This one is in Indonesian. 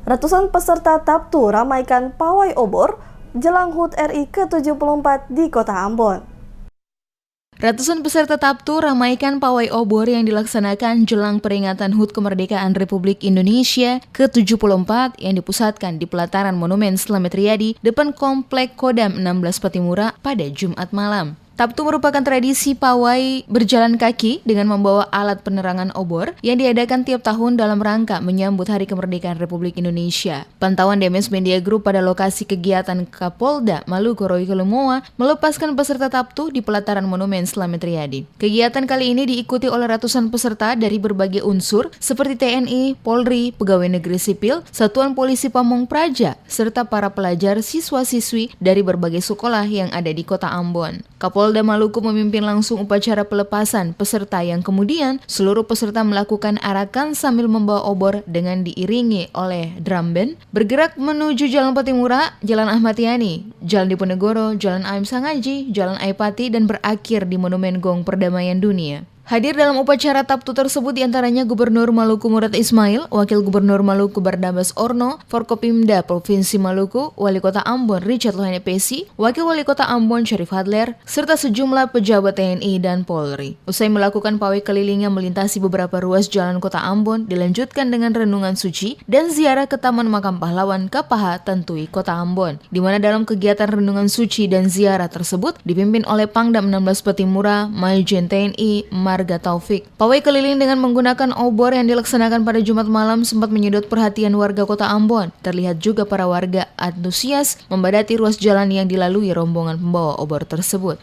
Ratusan peserta Tabtu ramaikan pawai obor jelang HUT RI ke-74 di Kota Ambon. Ratusan peserta Tabtu ramaikan pawai obor yang dilaksanakan jelang peringatan HUT Kemerdekaan Republik Indonesia ke-74 yang dipusatkan di pelataran Monumen Slamet Riyadi depan Komplek Kodam 16 Patimura pada Jumat malam. Tabtu merupakan tradisi pawai berjalan kaki dengan membawa alat penerangan obor yang diadakan tiap tahun dalam rangka menyambut Hari Kemerdekaan Republik Indonesia. Pantauan DMS Media Group pada lokasi kegiatan Kapolda Maluku Royke Lumowa melepaskan peserta Tabtu di pelataran Monumen Slamet Riyadi. Kegiatan kali ini diikuti oleh ratusan peserta dari berbagai unsur seperti TNI, Polri, Pegawai Negeri Sipil, Satuan Polisi Pamong Praja, serta para pelajar siswa-siswi dari berbagai sekolah yang ada di Kota Ambon. Kapolda Maluku memimpin langsung upacara pelepasan peserta yang kemudian seluruh peserta melakukan arakan sambil membawa obor dengan diiringi oleh drum band bergerak menuju Jalan Patimura, Jalan Ahmad Yani, Jalan Diponegoro, Jalan Aim Sangaji, Jalan Aipati dan berakhir di Monumen Gong Perdamaian Dunia. Hadir dalam upacara Tabtu tersebut diantaranya Gubernur Maluku Murad Ismail, Wakil Gubernur Maluku Barnabas Orno, Forkopimda Provinsi Maluku, Wali Kota Ambon Richard Lohane Pesi, Wakil Wali Kota Ambon Syarif Hadler, serta sejumlah pejabat TNI dan Polri. Usai melakukan pawai keliling yang melintasi beberapa ruas jalan Kota Ambon, dilanjutkan dengan renungan suci dan ziarah ke Taman Makam Pahlawan Kapaha Tantui Kota Ambon, di mana dalam kegiatan renungan suci dan ziarah tersebut dipimpin oleh Pangdam 16 Patimura, Majen TNI Marga Taufik. Pawai keliling dengan menggunakan obor yang dilaksanakan pada Jumat malam sempat menyedot perhatian warga Kota Ambon. Terlihat juga para warga antusias membadati ruas jalan yang dilalui rombongan pembawa obor tersebut.